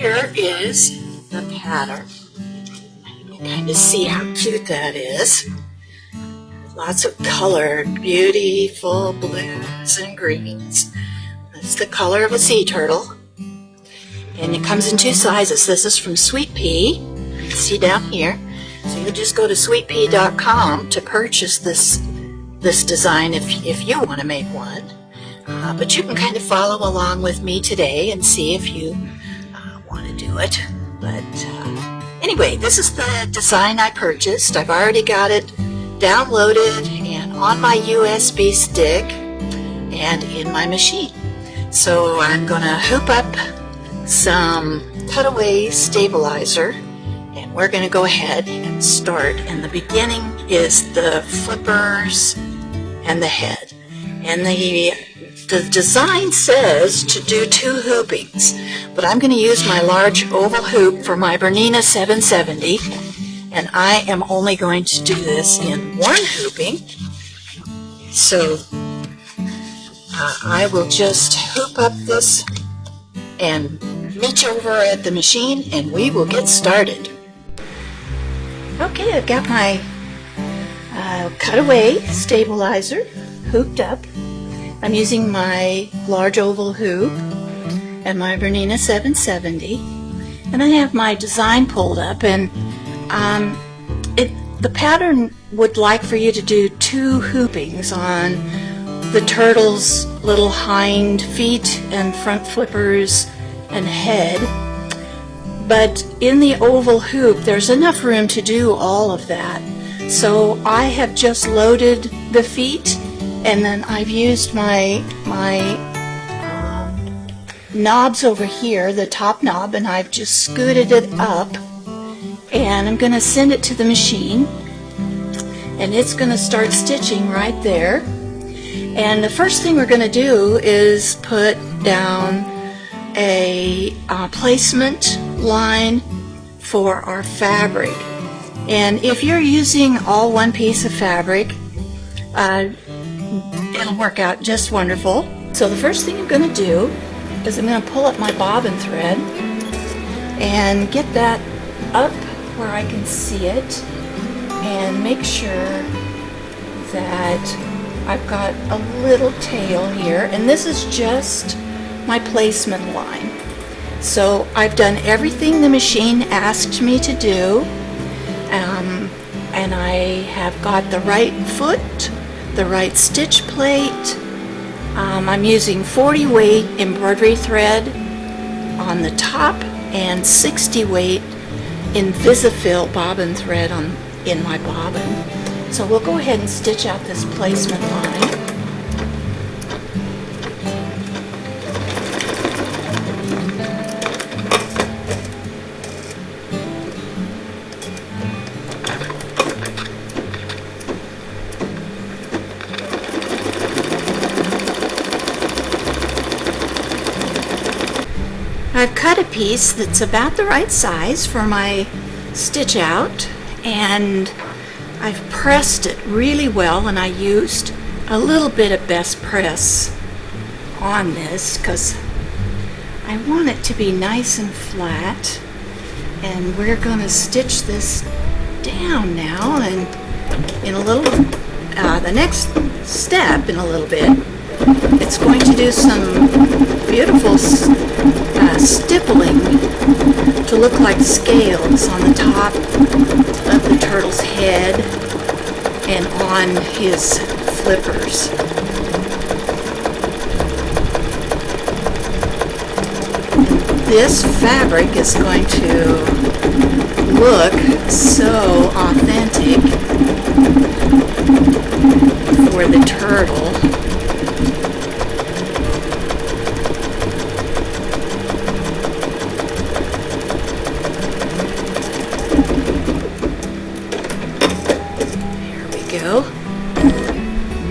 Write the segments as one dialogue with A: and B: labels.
A: here is the pattern. You can kind of see how cute that is. Lots of colored, beautiful blues and greens. That's the color of a sea turtle. And it comes in two sizes. This is from Sweet Pea. You can see down here. So you just go to sweetpea.com to purchase this design if you want to make one. But you can kind of follow along with me today and see if you want to do it. But anyway, this is the design I purchased. I've already got it downloaded and on my USB stick and in my machine. So I'm going to hoop up some cutaway stabilizer, and we're going to go ahead and start. And the beginning is the flippers and the head. And the design says to do 2 hoopings, but I'm going to use my large oval hoop for my Bernina 770, and I am only going to do this in 1 hooping. So I will just hoop up this and meet you over at the machine, and we will get started. Okay, I've got my cutaway stabilizer hooped up. I'm using my large oval hoop and my Bernina 770, and I have my design pulled up, and the pattern would like for you to do 2 hoopings on the turtle's little hind feet and front flippers and head. But in the oval hoop, there's enough room to do all of that. So I have just loaded the feet, and then I've used my knobs over here, the top knob, and I've just scooted it up, and I'm going to send it to the machine, and it's going to start stitching right there. And the first thing we're going to do is put down a placement line for our fabric. And if you're using all one piece of fabric, it'll work out just wonderful. So the first thing I'm going to do is I'm going to pull up my bobbin thread and get that up where I can see it, and make sure that I've got a little tail here, and this is just my placement line. So I've done everything the machine asked me to do, and I have got the right foot, the right stitch plate. I'm using 40 weight embroidery thread on the top and 60 weight Invisifil bobbin thread in my bobbin. So we'll go ahead and stitch out this placement line. I've cut a piece that's about the right size for my stitch out, and I've pressed it really well, and I used a little bit of best press on this because I want it to be nice and flat. And we're going to stitch this down now, and in a little the next step in a little bit, it's going to do some beautiful stippling to look like scales on the top of the turtle's head and on his flippers. This fabric is going to look so authentic for the turtle.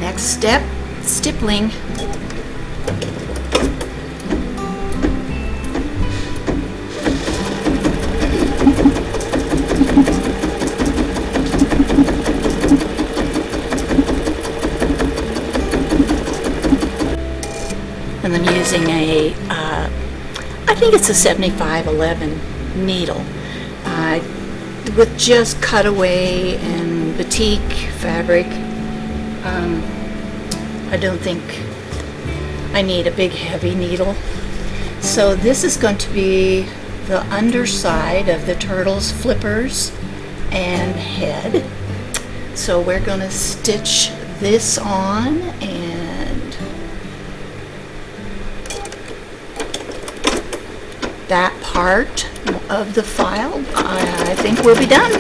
A: Next step, stippling. And I'm using a I think it's a 7511 needle. With just cutaway and batik fabric, I don't think I need a big heavy needle. So this is going to be the underside of the turtle's flippers and head. So we're going to stitch this on, and that part of the file I think we'll be done.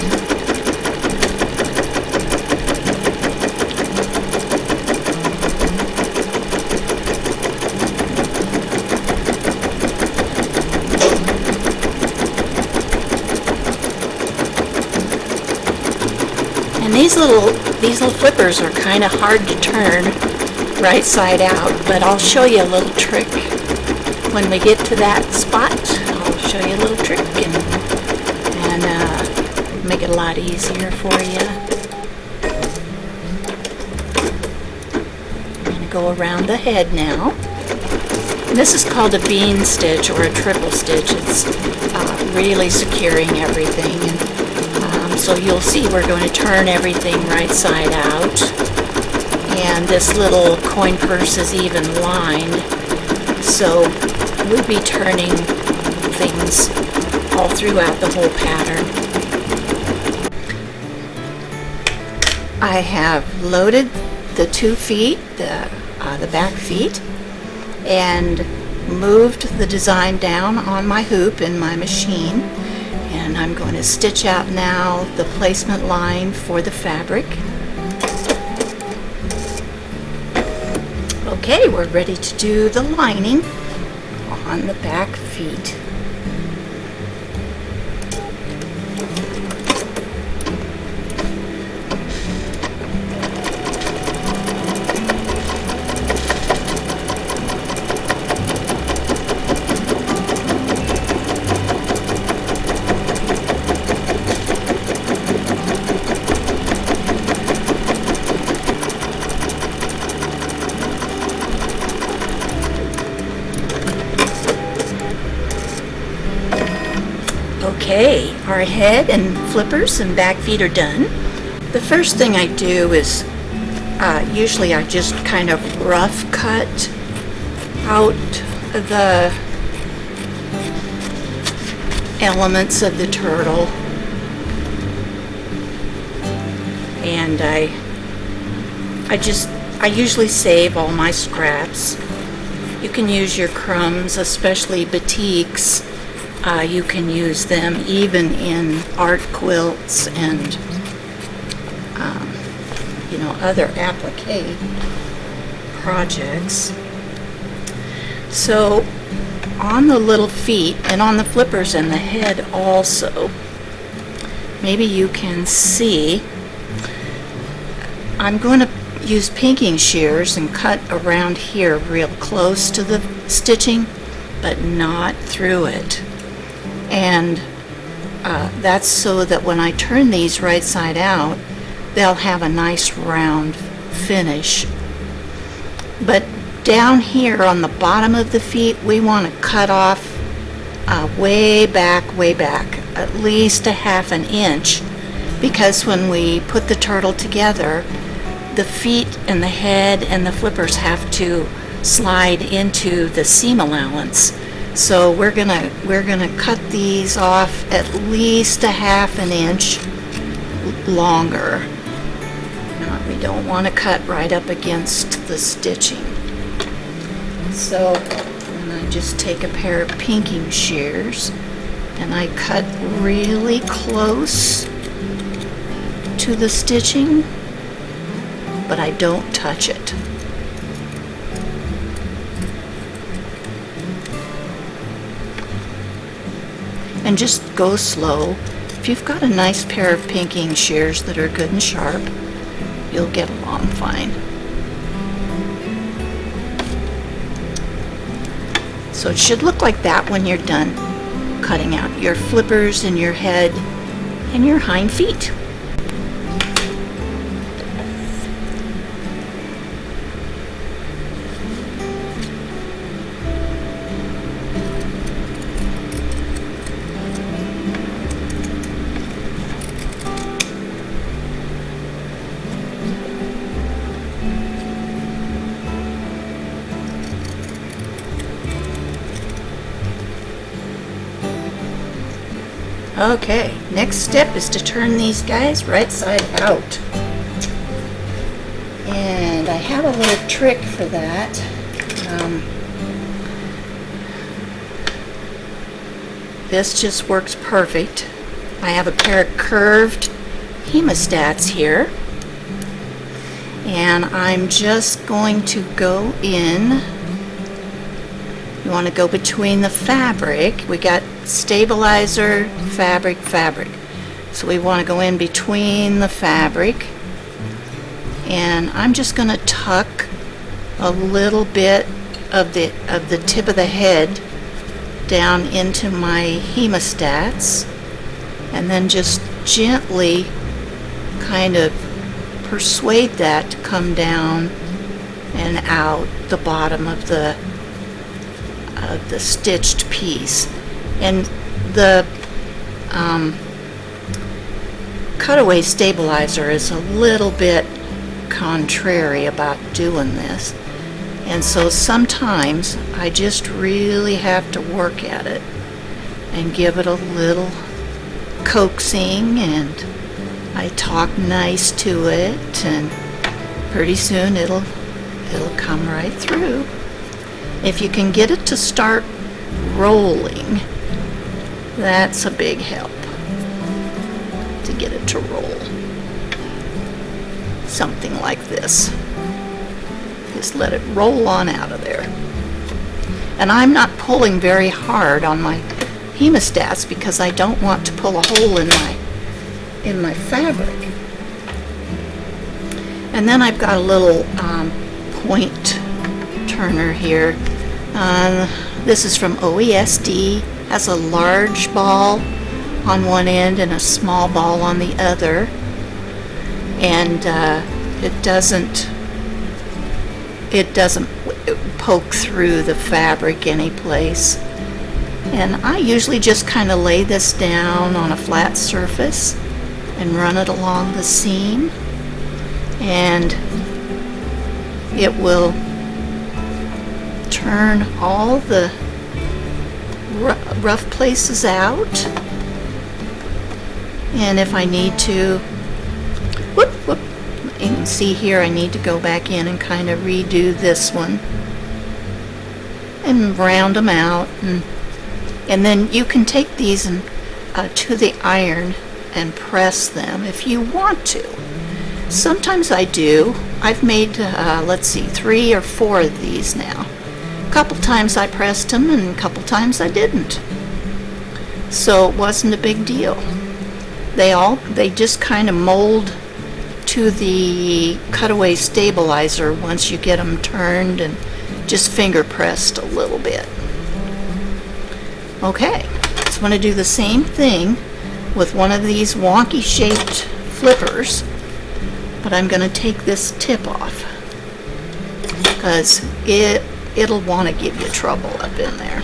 A: And these little flippers are kind of hard to turn right side out, but I'll show you a little trick when we get to that spot. I'll show you a little trick and make it a lot easier for you. I'm going to go around the head now. And this is called a bean stitch or a triple stitch. It's really securing everything. And so you'll see we're going to turn everything right side out. And this little coin purse is even lined. So we'll be turning things all throughout the whole pattern. I have loaded the 2 feet, the back feet, and moved the design down on my hoop in my machine. And I'm going to stitch out now the placement line for the fabric. Okay, we're ready to do the lining on the back feet. Okay, our head and flippers and back feet are done. The first thing I do is usually I just kind of rough cut out the elements of the turtle, and I usually save all my scraps. You can use your crumbs, especially batiks. You can use them even in art quilts and other applique projects. So on the little feet and on the flippers and the head also, maybe you can see, I'm going to use pinking shears and cut around here real close to the stitching, but not through it. And that's so that when I turn these right side out, they'll have a nice round finish. But down here on the bottom of the feet, we want to cut off way back, at least a ½ inch, because when we put the turtle together, the feet and the head and the flippers have to slide into the seam allowance. So we're gonna cut these off at least a ½ inch longer. We don't want to cut right up against the stitching. So then I just take a pair of pinking shears and I cut really close to the stitching, but I don't touch it. And just go slow. If you've got a nice pair of pinking shears that are good and sharp, you'll get along fine. So it should look like that when you're done cutting out your flippers and your head and your hind feet. Okay, next step is to turn these guys right side out. And I have a little trick for that. This just works perfect. I have a pair of curved hemostats here. And I'm just going to go in. You want to go between the fabric. We got stabilizer, fabric, fabric. So we want to go in between the fabric. And I'm just going to tuck a little bit of the tip of the head down into my hemostats, and then just gently kind of persuade that to come down and out the bottom of the stitched piece. And the cutaway stabilizer is a little bit contrary about doing this, and so sometimes I just really have to work at it and give it a little coaxing, and I talk nice to it, and pretty soon it'll come right through. If you can get it to start rolling, that's a big help, to get it to roll. Something like this. Just let it roll on out of there. And I'm not pulling very hard on my hemostats because I don't want to pull a hole in my fabric. And then I've got a little point turner here. This is from OeSD. Has a large ball on one end and a small ball on the other. And it doesn't poke through the fabric any place. And I usually just kind of lay this down on a flat surface and run it along the seam, and it will turn all the rough places out. And if I need to, you can see here I need to go back in and kind of redo this one and round them out, and then you can take these and to the iron and press them if you want to. Sometimes I do. I've made let's see, 3 or 4 of these now. A couple times I pressed them and a couple times I didn't, so it wasn't a big deal. They just kind of mold to the cutaway stabilizer once you get them turned and just finger pressed a little bit. Okay, so I'm going to do the same thing with one of these wonky shaped flippers, but I'm going to take this tip off because it'll want to give you trouble up in there.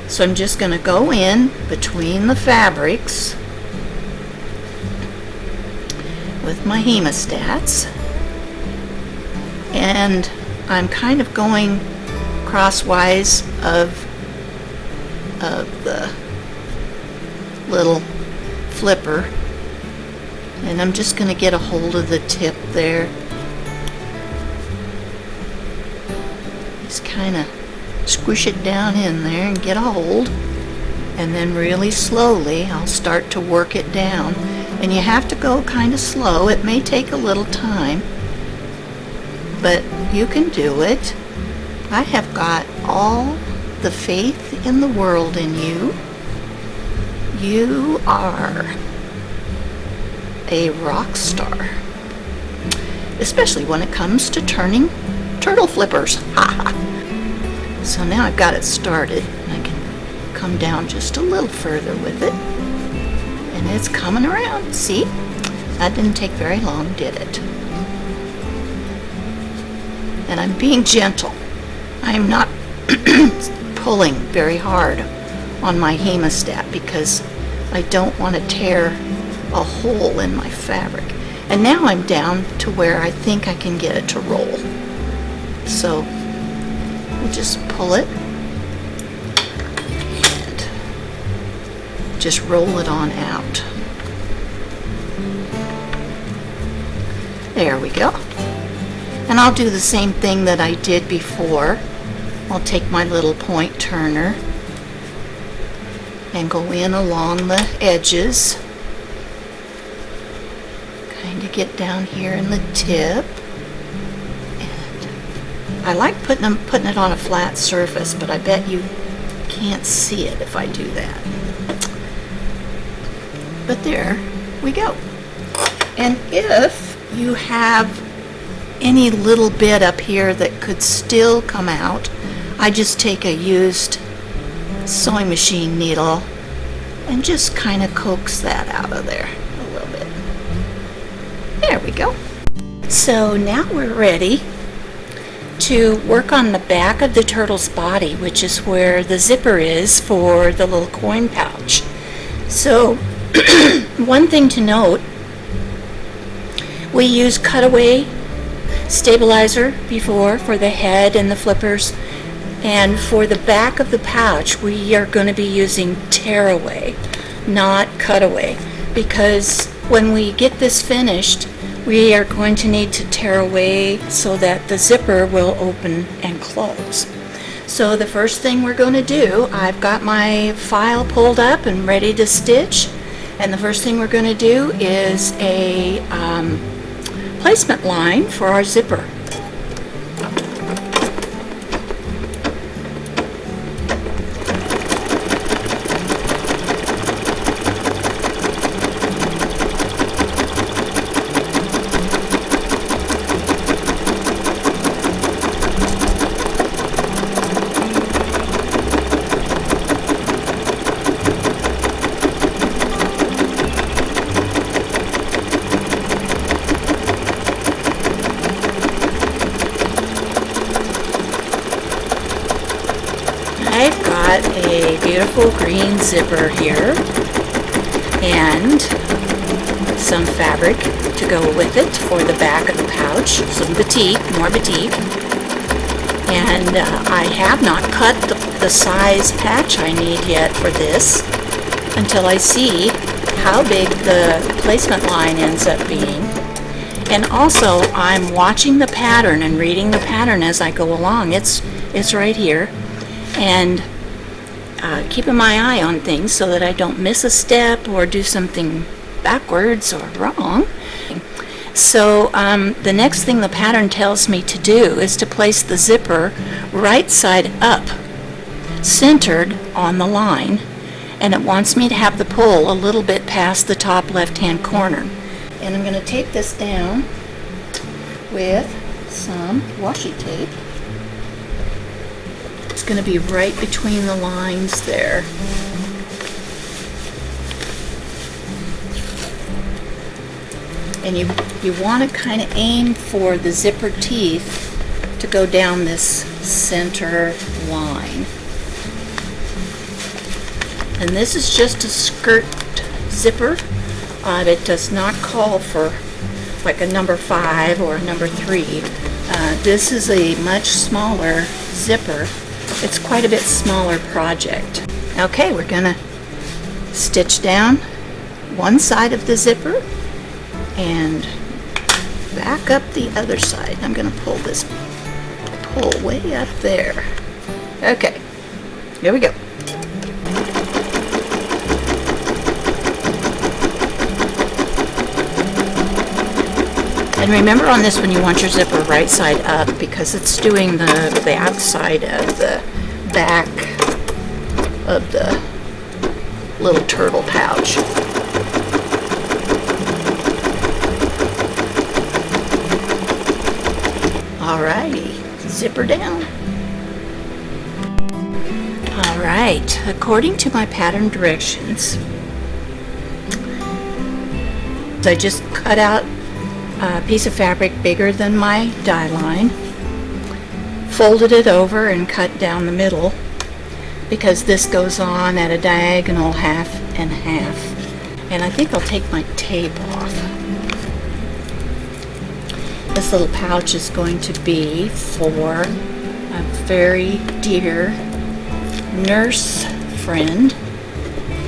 A: So I'm just going to go in between the fabrics with my hemostats, and I'm kind of going crosswise of the little flipper, and I'm just going to get a hold of the tip there. Just kind of squish it down in there and get a hold, and then really slowly I'll start to work it down. And you have to go kind of slow. It may take a little time, but you can do it. I have got all the faith in the world in you. You are a rock star, especially when it comes to turning turtle flippers. So now I've got it started, and I can come down just a little further with it. And it's coming around. See? That didn't take very long, did it? And I'm being gentle. I'm not pulling very hard on my hemostat because I don't want to tear a hole in my fabric. And now I'm down to where I think I can get it to roll. So we'll just pull it and just roll it on out. There we go. And I'll do the same thing that I did before. I'll take my little point turner and go in along the edges. Kind of get down here in the tip. And I like putting it on a flat surface, but I bet you can't see it if I do that. But there we go. And if you have any little bit up here that could still come out, I just take a used sewing machine needle and just kind of coax that out of there a little bit. There we go. So now we're ready to work on the back of the turtle's body, which is where the zipper is for the little coin pouch. So one thing to note, we use cutaway stabilizer before for the head and the flippers, and for the back of the pouch we are going to be using tearaway, not cutaway, because when we get this finished we are going to need to tear away so that the zipper will open and close. So the first thing we're going to do, I've got my file pulled up and ready to stitch, and the first thing we're going to do is a placement line for our zipper. I've got a beautiful green zipper here and some fabric to go with it for the back of the pouch, some batik, more batik, and I have not cut the size patch I need yet for this until I see how big the placement line ends up being. And also I'm watching the pattern and reading the pattern as I go along. It's right here. And keeping my eye on things so that I don't miss a step or do something backwards or wrong. So the next thing the pattern tells me to do is to place the zipper right side up, centered on the line, and it wants me to have the pull a little bit past the top left-hand corner. And I'm going to tape this down with some washi tape. It's going to be right between the lines there. And you want to kind of aim for the zipper teeth to go down this center line. And this is just a skirt zipper. It does not call for like a number 5 or a number 3. This is a much smaller zipper. It's quite a bit smaller project. Okay, we're gonna stitch down one side of the zipper and back up the other side. I'm gonna pull way up there. Okay, here we go. And remember on this one you want your zipper right side up because it's doing the outside of the back of the little turtle pouch. Alrighty, zipper down. Alright, according to my pattern directions, I just cut out a piece of fabric bigger than my die line, folded it over and cut down the middle because this goes on at a diagonal half and half. And I think I'll take my tape off. This little pouch is going to be for a very dear nurse friend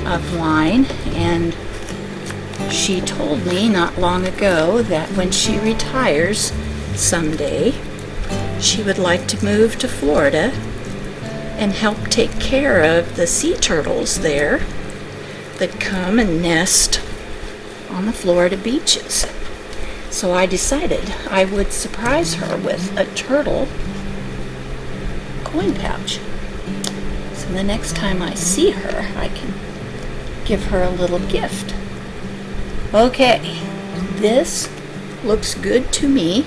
A: of line, and she told me not long ago that when she retires someday, she would like to move to Florida and help take care of the sea turtles there that come and nest on the Florida beaches. So I decided I would surprise her with a turtle coin pouch. So the next time I see her, I can give her a little gift. Okay, this looks good to me.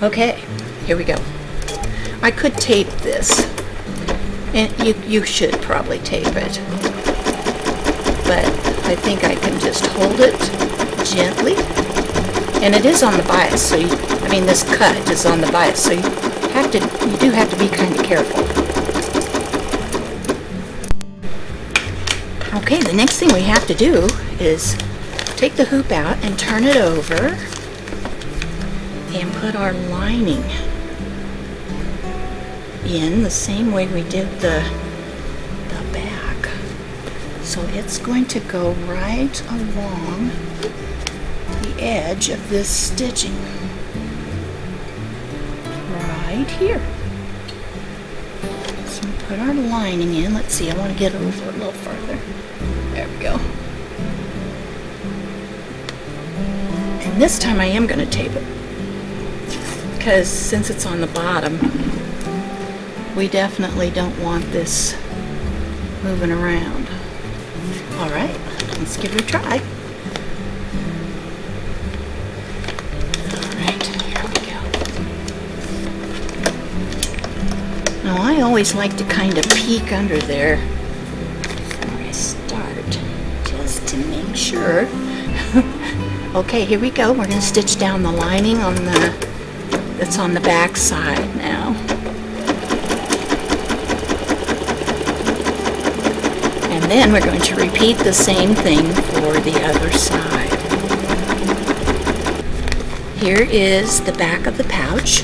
A: Okay, here we go. I could tape this, and you should probably tape it, but I think I can just hold it gently. And it is on the bias, so this cut is on the bias, so you do have to be kind of careful. Okay, the next thing we have to do is take the hoop out and turn it over and put our lining in the same way we did the back. So it's going to go right along the edge of this stitching. Right here. So we put our lining in. Let's see, I want to get over a little further. There we go. And this time I am going to tape it, because since it's on the bottom, we definitely don't want this moving around. Alright, let's give it a try. Alright, here we go. Now I always like to kind of peek under there before I start, just to make sure. Okay, here we go. We're going to stitch down the lining that's on the back side now. And then we're going to repeat the same thing for the other side. Here is the back of the pouch.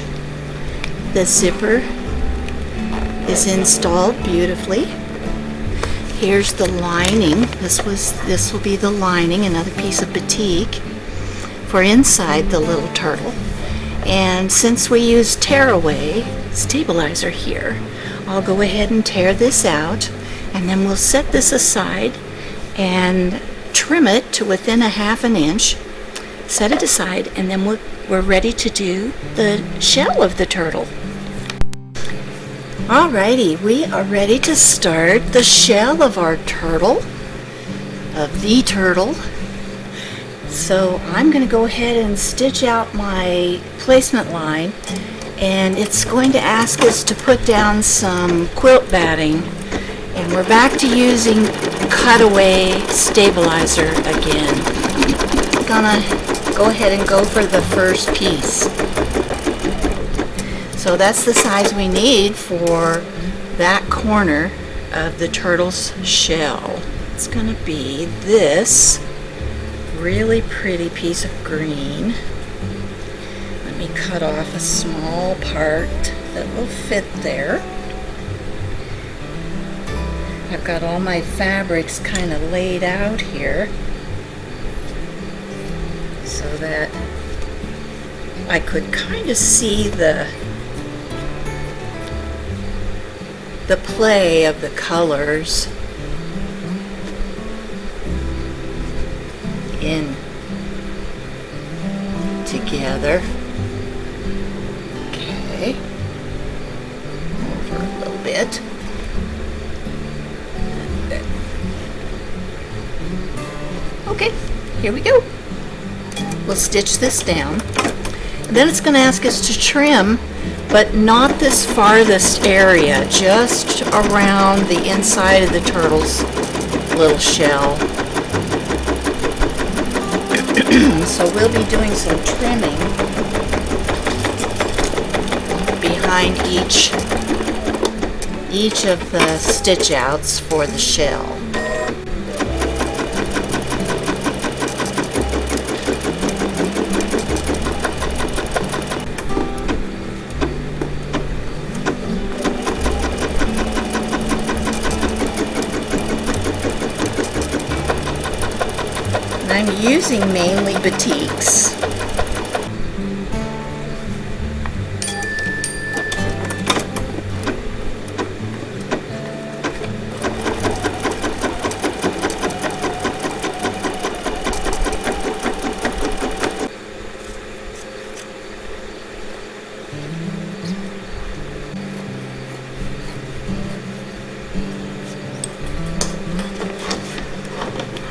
A: The zipper is installed beautifully. Here's the lining. This will be the lining, another piece of batik for inside the little turtle. And since we use tearaway stabilizer here, I'll go ahead and tear this out, and then we'll set this aside and trim it to within a ½ inch, set it aside, and then we're ready to do the shell of the turtle. Alrighty, we are ready to start the shell of our turtle, of the turtle. So I'm going to go ahead and stitch out my placement line, and it's going to ask us to put down some quilt batting, and we're back to using cutaway stabilizer again. I'm gonna go ahead and go for the first piece. So that's the size we need for that corner of the turtle's shell. It's going to be this really pretty piece of green. Let me cut off a small part that will fit there. I've got all my fabrics kind of laid out here so that I could kind of see the play of the colors in together. Okay, over a little bit. Okay, here we go. We'll stitch this down. And then it's going to ask us to trim, but not this farthest area, just around the inside of the turtle's little shell. So we'll be doing some trimming behind each of the stitch outs for the shell. using mainly batiks.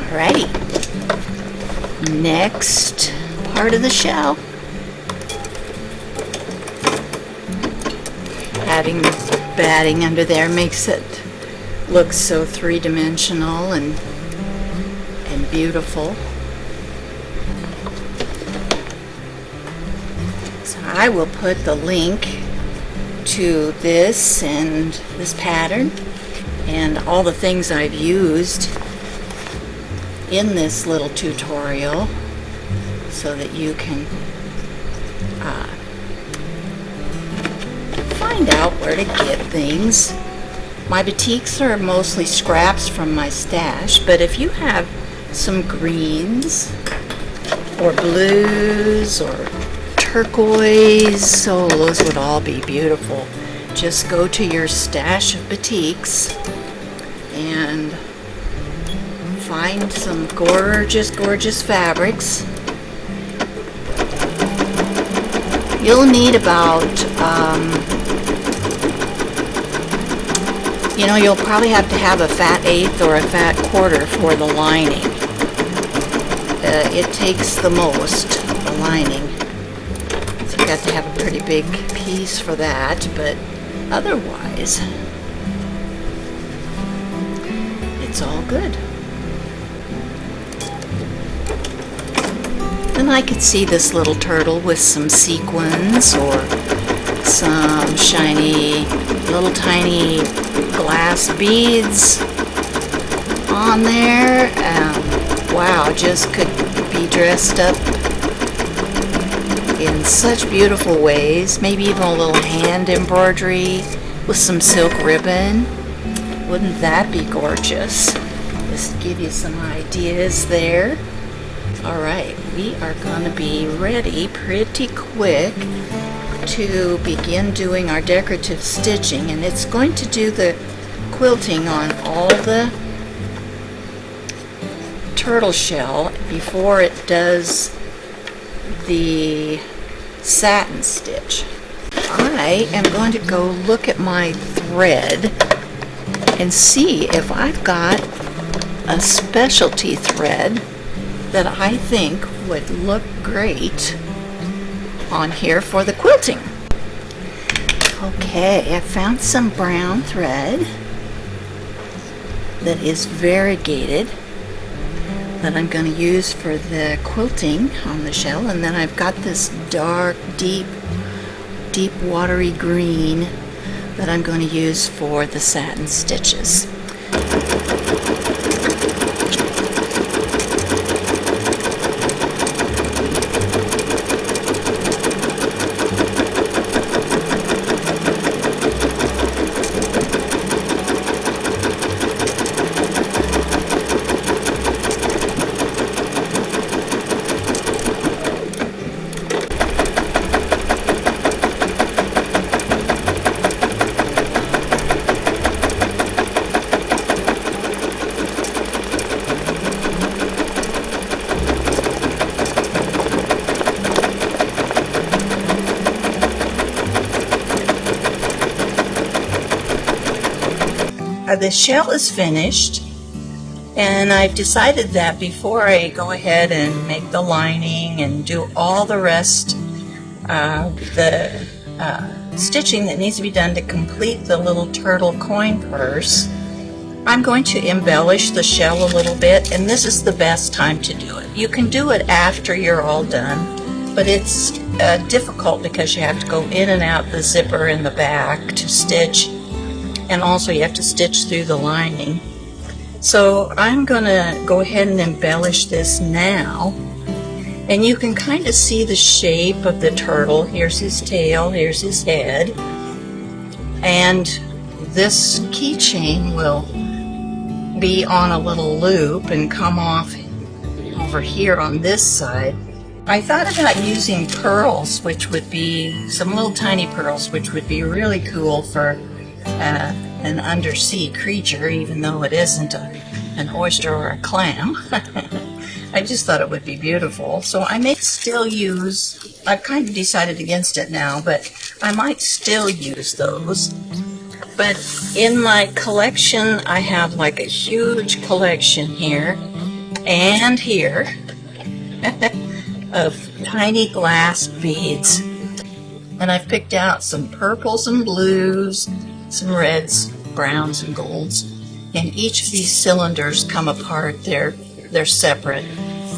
A: Alrighty, next part of the shell. Adding the batting under there makes it look so three-dimensional and beautiful. So I will put the link to this and this pattern and all the things I've used in this little tutorial so that you can find out where to get things. My batiks are mostly scraps from my stash, but if you have some greens or blues or turquoise, oh, those would all be beautiful. Just go to your stash of batiks and find some gorgeous fabrics. You'll need about, you'll probably have to have a fat eighth or a fat quarter for the lining. It takes the most, the lining. So you got to have a pretty big piece for that, but otherwise, it's all good. And I could see this little turtle with some sequins or some shiny little tiny glass beads on there. Wow, just could be dressed up in such beautiful ways. Maybe even a little hand embroidery with some silk ribbon. Wouldn't that be gorgeous? Just to give you some ideas there. Alright, we are going to be ready pretty quick to begin doing our decorative stitching, and it's going to do the quilting on all the turtle shell before it does the satin stitch. I am going to go look at my thread and see if I've got a specialty thread that I think would look great on here for the quilting. Okay, I found some brown thread that is variegated that I'm going to use for the quilting on the shell, and then I've got this dark, deep watery green that I'm going to use for the satin stitches. The shell is finished, and I've decided that before I go ahead and make the lining and do all the rest the stitching that needs to be done to complete the little turtle coin purse, I'm going to embellish the shell a little bit, and this is the best time to do it. You can do it after you're all done, but it's difficult because you have to go in and out the zipper in the back to stitch, and also you have to stitch through the lining. So I'm going to go ahead and embellish this now, and you can kind of see the shape of the turtle. Here's his tail, here's his head, and this keychain will be on a little loop and come off over here on this side, I thought about using pearls, which would be some little tiny pearls, which would be really cool for an undersea creature, even though it isn't an oyster or a clam. I just thought it would be beautiful. So I may still use, I've kind of decided against it now, but I might still use those. But in my collection, I have like a huge collection here and here of tiny glass beads. And I've picked out some purples and blues, some reds, browns, and golds. And each of these cylinders come apart. They're separate.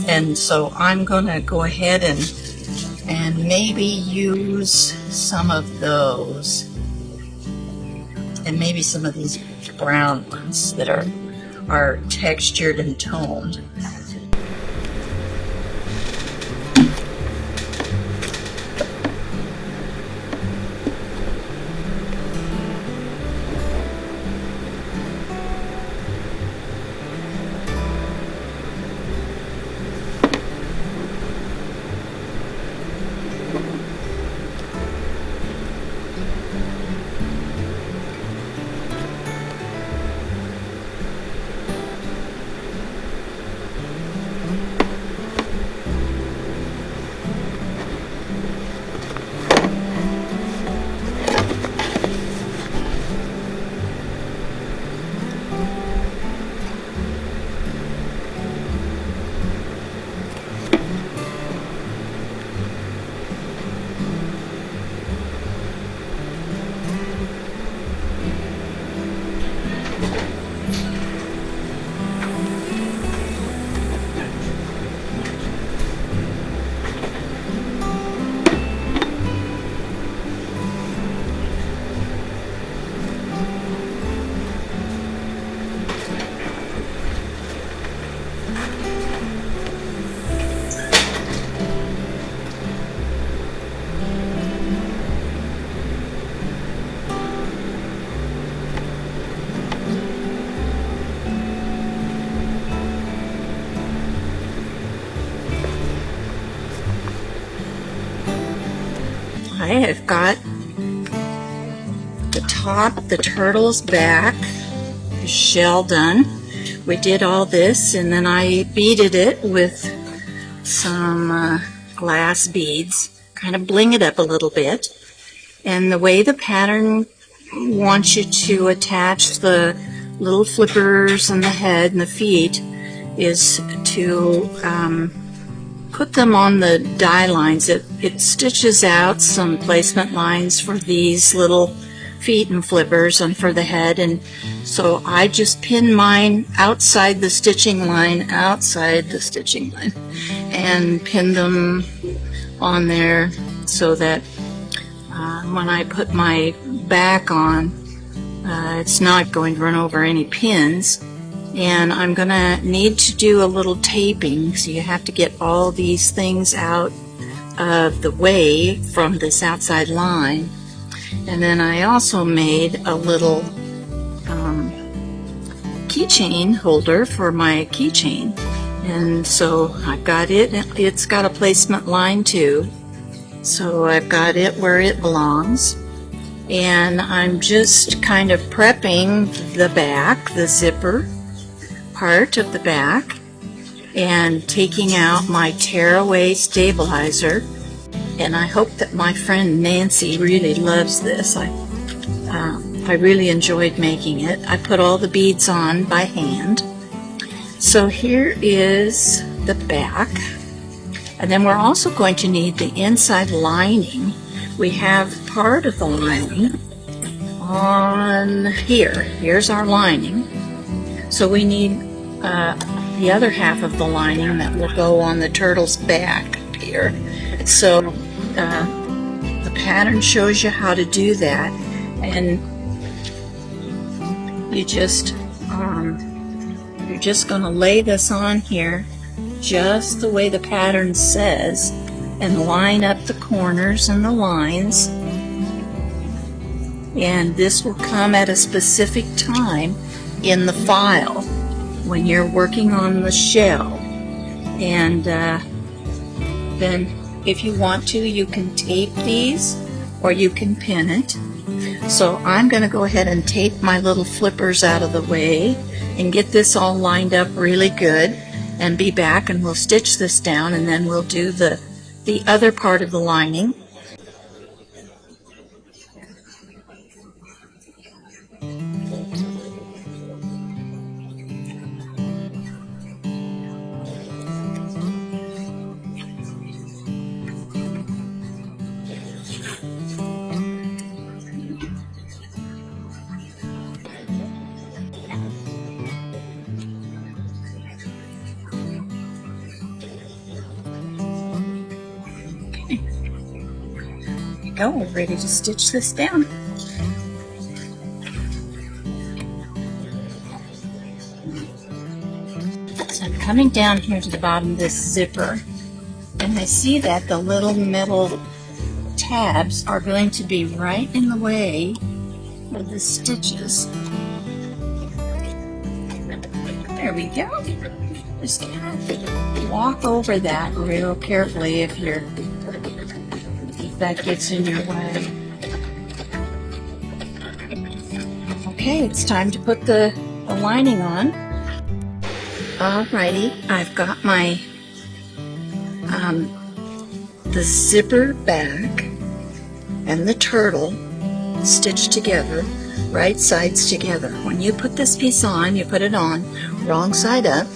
A: And so I'm going to go ahead and maybe use some of those. And maybe some of these brown ones that are textured and toned. I have got the top, the turtle's back, the shell done. We did all this and then I beaded it with some glass beads, kind of bling it up a little bit. And the way the pattern wants you to attach the little flippers and the head and the feet is to put them on the die lines. It stitches out some placement lines for these little feet and flippers and for the head, and so I just pin mine outside the stitching line, and pin them on there so that when I put my back on, it's not going to run over any pins. And I'm going to need to do a little taping, so you have to get all these things out of the way from this outside line. And then I also made a little keychain holder for my keychain. And so I've got it. It's got a placement line too. So I've got it where it belongs. And I'm just kind of prepping the back, the zipper part of the back, and taking out my tearaway stabilizer. And I hope that my friend Nancy really loves this. I really enjoyed making it. I put all the beads on by hand. So here is the back, and then we're also going to need the inside lining. We have part of the lining on here. Here's our lining. So we need the other half of the lining that will go on the turtle's back here. So the pattern shows you how to do that, and you're just going to lay this on here just the way the pattern says and line up the corners and the lines, and this will come at a specific time in the file when you're working on the shell. And then if you want to, you can tape these or you can pin it. So I'm going to go ahead and tape my little flippers out of the way and get this all lined up really good, and be back and we'll stitch this down, and then we'll do the other part of the lining. Go, we're ready to stitch this down. So I'm coming down here to the bottom of this zipper, and I see that the little metal tabs are going to be right in the way of the stitches. There we go. Just kind of walk over that real carefully if that gets in your way. Okay, it's time to put the lining on. Alrighty, I've got my the zipper back and the turtle stitched together, right sides together. When you put this piece on, you put it on wrong side up.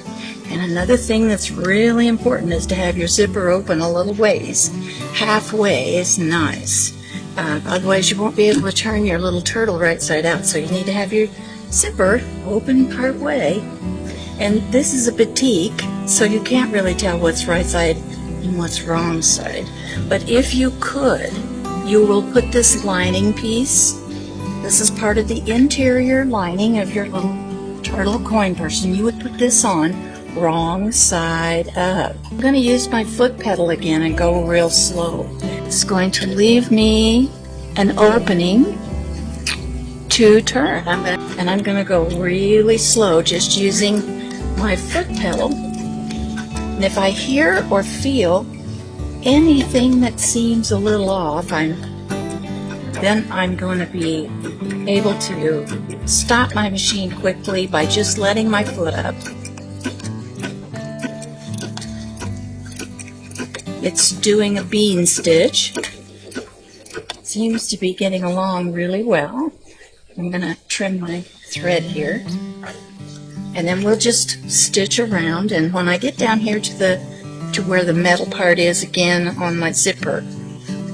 A: And another thing that's really important is to have your zipper open a little ways. Halfway is nice. Otherwise you won't be able to turn your little turtle right side out. So you need to have your zipper open part way. And this is a batik, so you can't really tell what's right side and what's wrong side. But if you could, you will put this lining piece. This is part of the interior lining of your little turtle coin purse, and you would put this on wrong side up. I'm going to use my foot pedal again and go real slow. It's going to leave me an opening to turn. I'm going to go really slow, just using my foot pedal. And if I hear or feel anything that seems a little off, then I'm going to be able to stop my machine quickly by just letting my foot up. It's doing a bean stitch. Seems to be getting along really well. I'm going to trim my thread here, and then we'll just stitch around. And when I get down here to where the metal part is again on my zipper,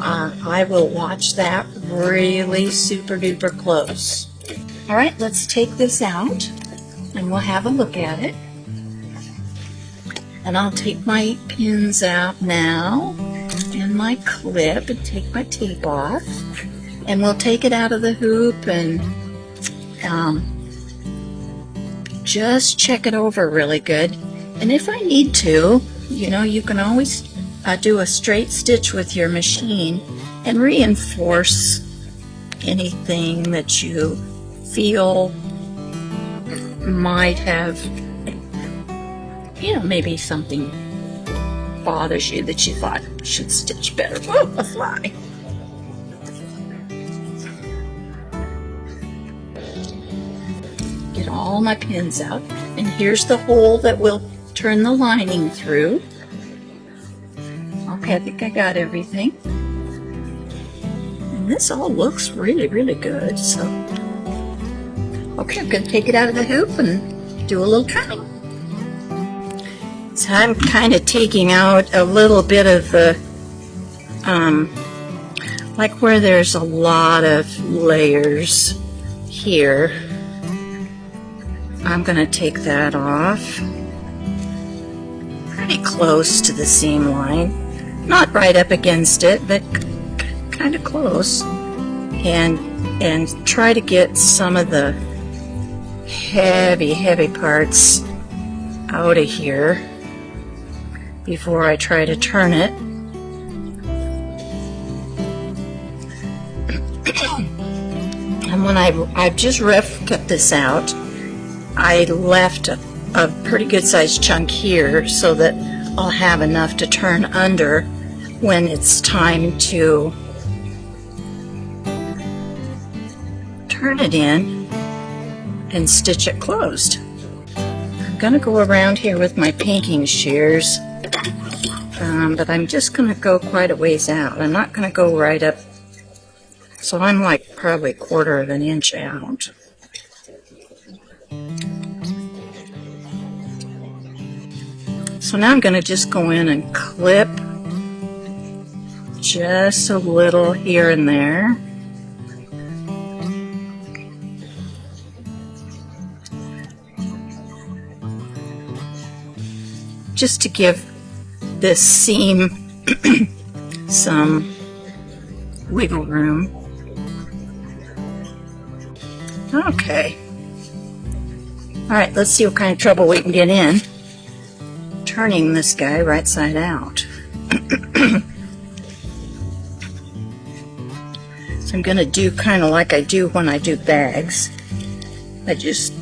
A: I will watch that really super duper close. All right, let's take this out and we'll have a look at it. And I'll take my pins out now and my clip and take my tape off. And we'll take it out of the hoop and just check it over really good. And if I need to, you know, you can always do a straight stitch with your machine and reinforce anything that you feel might have, you know, maybe something bothers you that you thought should stitch better. Whoa, a fly. Get all my pins out, and here's the hole that we'll turn the lining through. Okay, I think I got everything. And this all looks really, really good. So, okay, I'm going to take it out of the hoop and do a little trimming. So I'm kind of taking out a little bit of the, like where there's a lot of layers here. I'm going to take that off. Pretty close to the seam line. Not right up against it, but kind of close. And try to get some of the heavy parts out of here before I try to turn it. And when I've just rough cut this out, I left a pretty good sized chunk here so that I'll have enough to turn under when it's time to turn it in and stitch it closed. I'm going to go around here with my painting shears, but I'm just going to go quite a ways out. I'm not going to go right up, so I'm like probably 1/4 of an inch out. So now I'm going to just go in and clip just a little here and there. Just to give this seam some wiggle room. Okay. Alright, let's see what kind of trouble we can get in turning this guy right side out. So I'm going to do kind of like I do when I do bags. I just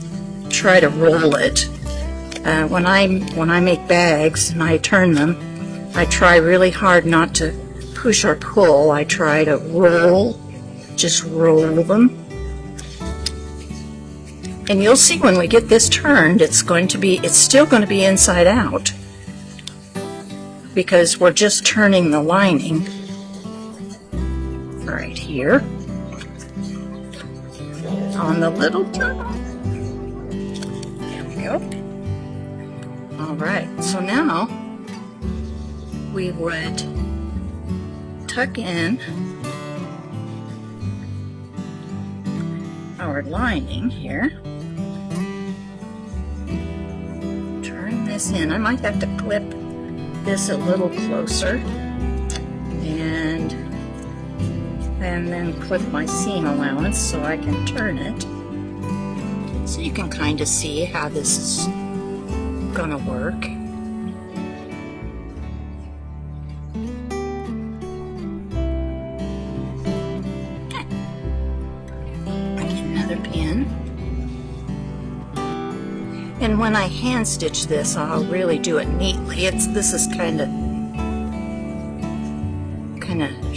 A: try to roll it. When I make bags and I turn them, I try really hard not to push or pull. I try to roll, just roll them. And you'll see when we get this turned, it's still going to be inside out, because we're just turning the lining right here on the little tunnel. There we go. Alright, so now we would tuck in our lining here. Turn this in. I might have to clip this a little closer and then clip my seam allowance so I can turn it. So you can kind of see how this is gonna work. Okay. I get another pin. And when I hand stitch this, I'll really do it neatly. This is kind of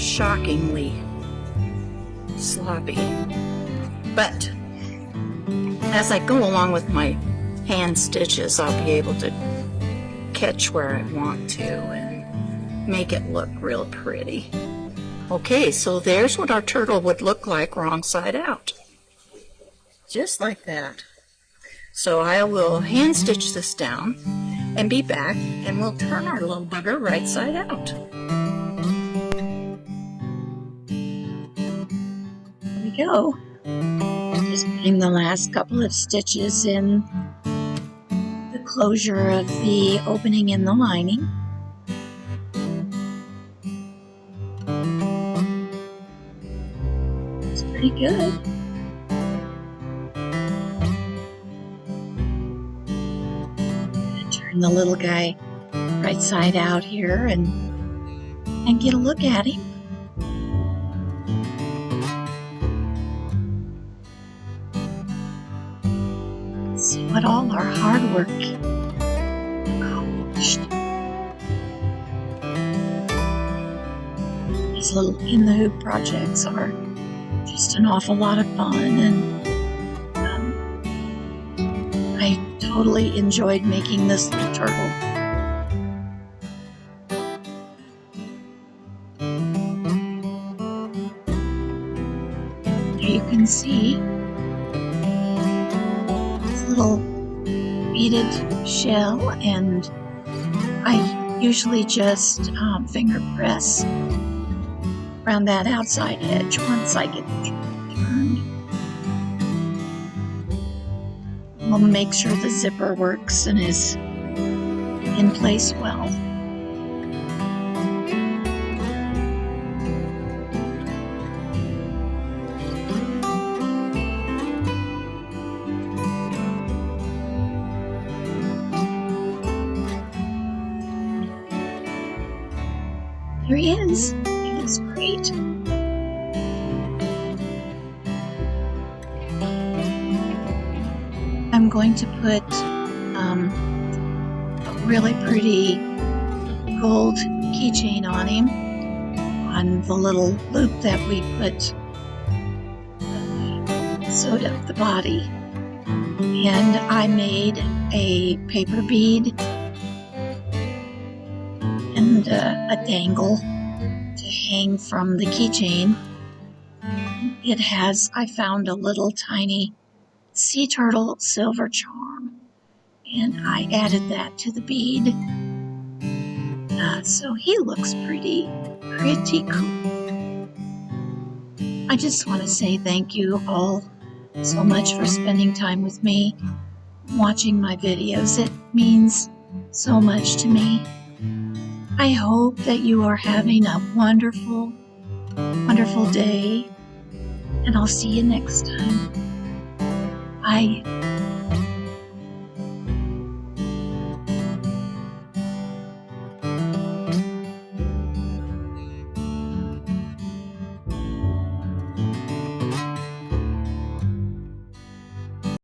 A: shockingly sloppy. But as I go along with my hand stitches, I'll be able to catch where I want to and make it look real pretty. Okay, so there's what our turtle would look like wrong side out. Just like that. So I will hand stitch this down and be back, and we'll turn our little bugger right side out. There we go. Just putting the last couple of stitches in the closure of the opening in the lining. It's pretty good. Turn the little guy right side out here and get a look at him. See what all our hard work accomplished. These little in the hoop projects are just an awful lot of fun, and I totally enjoyed making this little turtle. There you can see little beaded shell, and I usually just finger press around that outside edge once I get it turned. We'll make sure the zipper works and is in place well. There he is. He looks great. I'm going to put a really pretty gold keychain on him, on the little loop that we sewed up the body. And I made a paper bead and a dangle to hang from the keychain. It has, I found a little tiny sea turtle silver charm, and I added that to the bead. So he looks pretty cool. I just want to say thank you all so much for spending time with me, watching my videos. It means so much to me. I hope that you are having a wonderful, wonderful day, and I'll see you next time. Bye.